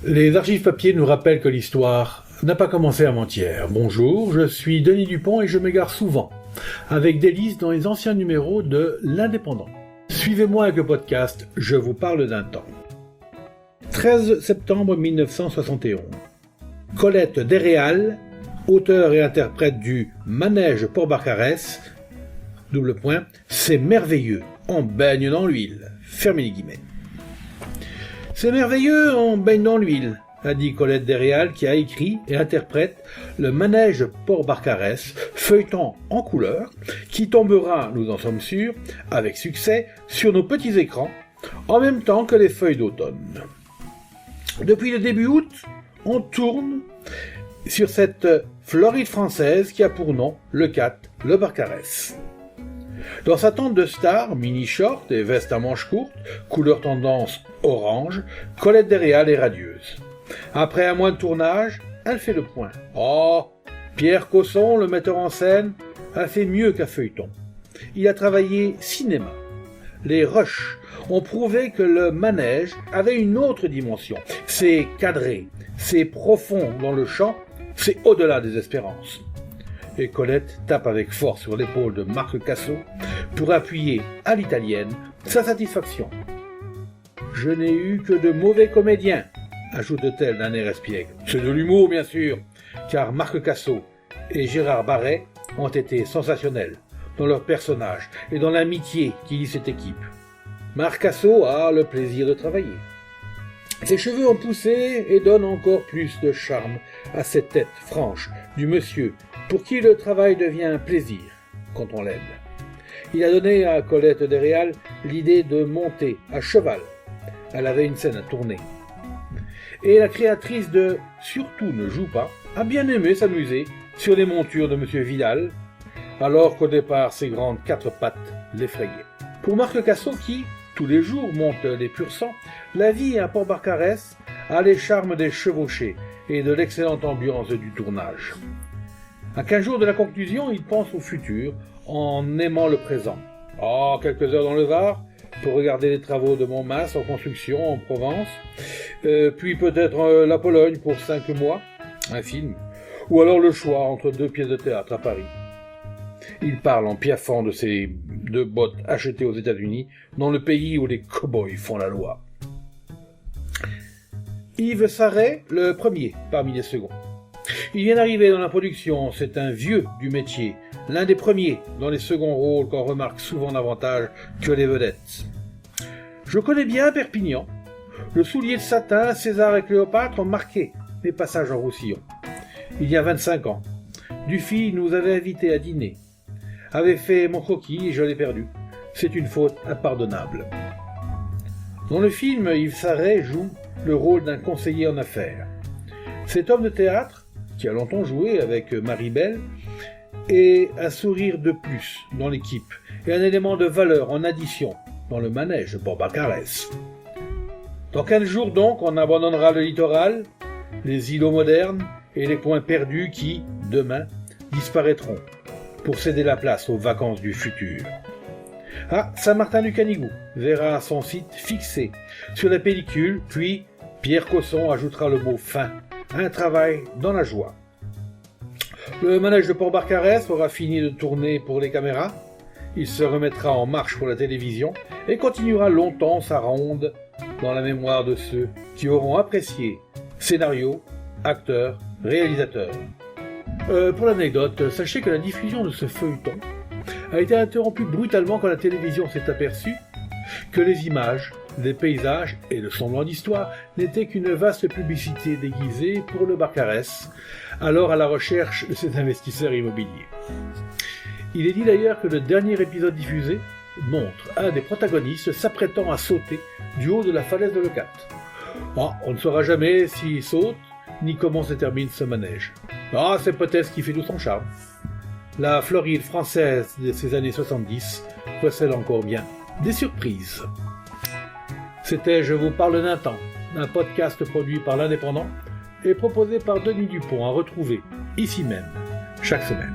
Les archives papier nous rappellent que l'histoire n'a pas commencé avant-hier. Bonjour, je suis Denis Dupont et je m'égare souvent avec délice dans les anciens numéros de L'Indépendant. Suivez-moi avec le podcast Je vous parle d'un temps. 13 septembre 1971. Colette Desréals, auteur et interprète du Manège Port-Barcarès, c'est merveilleux, on baigne dans l'huile. Fermez les guillemets. C'est merveilleux, on baigne dans l'huile, a dit Colette Desréals qui a écrit et interprète le Manège Port-Barcarès, feuilleton en couleur, qui tombera, nous en sommes sûrs, avec succès, sur nos petits écrans, en même temps que les feuilles d'automne. Depuis le début août, on tourne sur cette Floride française qui a pour nom le 4, le Barcarès. Dans sa tente de star, mini-short et veste à manches courtes, couleur tendance orange, Colette Desréals est radieuse. Après un mois de tournage, elle fait le point. Oh, Pierre Cosson, le metteur en scène, a fait mieux qu'un feuilleton. Il a travaillé cinéma. Les rushs ont prouvé que le manège avait une autre dimension. C'est cadré, c'est profond dans le champ, c'est au-delà des espérances. Et Colette tape avec force sur l'épaule de Marc Cassot pour appuyer à l'italienne sa satisfaction. « Je n'ai eu que de mauvais comédiens », ajoute-t-elle d'un air espiègle. C'est de l'humour, bien sûr, car Marc Cassot et Gérard Barret ont été sensationnels dans leurs personnages et dans l'amitié qui lie cette équipe. Marc Cassot a le plaisir de travailler. Ses cheveux ont poussé et donnent encore plus de charme à cette tête franche du monsieur pour qui le travail devient un plaisir quand on l'aime. Il a donné à Colette Desréals l'idée de monter à cheval. Elle avait une scène à tourner. Et la créatrice de « Surtout ne joue pas » a bien aimé s'amuser sur les montures de monsieur Vidal, alors qu'au départ ses grandes quatre pattes l'effrayaient. Pour Marc Cassot qui, tous les jours, monte les pur sang, la vie à Port-Barcarès a les charmes des chevauchés et de l'excellente ambiance du tournage. À 15 jours de la conclusion, il pense au futur en aimant le présent. Quelques heures dans le Var pour regarder les travaux de Montmasse en construction en Provence, puis peut-être la Pologne pour 5 mois, un film, ou alors le choix entre 2 pièces de théâtre à Paris. Il parle en piaffant de ses 2 bottes achetées aux États-Unis, dans le pays où les cow-boys font la loi. Yves Sarret, le premier parmi les seconds. Il vient d'arriver dans la production, c'est un vieux du métier, l'un des premiers dans les seconds rôles qu'on remarque souvent davantage que les vedettes. Je connais bien Perpignan. Le soulier de satin, César et Cléopâtre ont marqué mes passages en Roussillon. Il y a 25 ans, Dufy nous avait invités à dîner. Avait fait mon croquis et je l'ai perdu. C'est une faute impardonnable. Dans le film, Yves Sarret joue le rôle d'un conseiller en affaires. Cet homme de théâtre, qui a longtemps joué avec Marie Belle, est un sourire de plus dans l'équipe et un élément de valeur en addition dans le manège Port-Barcarès. Dans 15 jours donc, on abandonnera le littoral, les îlots modernes et les coins perdus qui, demain, disparaîtront pour céder la place aux vacances du futur. Saint-Martin-du-Canigou verra son site fixé sur la pellicule, puis Pierre Cosson ajoutera le mot « fin ». Un travail dans la joie. Le manège de Port-Barcarès aura fini de tourner pour les caméras. Il se remettra en marche pour la télévision et continuera longtemps sa ronde dans la mémoire de ceux qui auront apprécié scénario, acteurs, réalisateurs. Pour l'anecdote, sachez que la diffusion de ce feuilleton a été interrompue brutalement quand la télévision s'est aperçue que les images, les paysages et le semblant d'histoire n'étaient qu'une vaste publicité déguisée pour le Barcarès, alors à la recherche de ses investisseurs immobiliers. Il est dit d'ailleurs que le dernier épisode diffusé montre un des protagonistes s'apprêtant à sauter du haut de la falaise de Leucate. On ne saura jamais s'il saute, ni comment se termine ce manège. C'est peut-être ce qui fait tout son charme. La Floride française de ces années 70 recèle encore bien des surprises. C'était Je vous parle d'un temps, un podcast produit par l'Indépendant et proposé par Denis Dupont à retrouver ici même chaque semaine.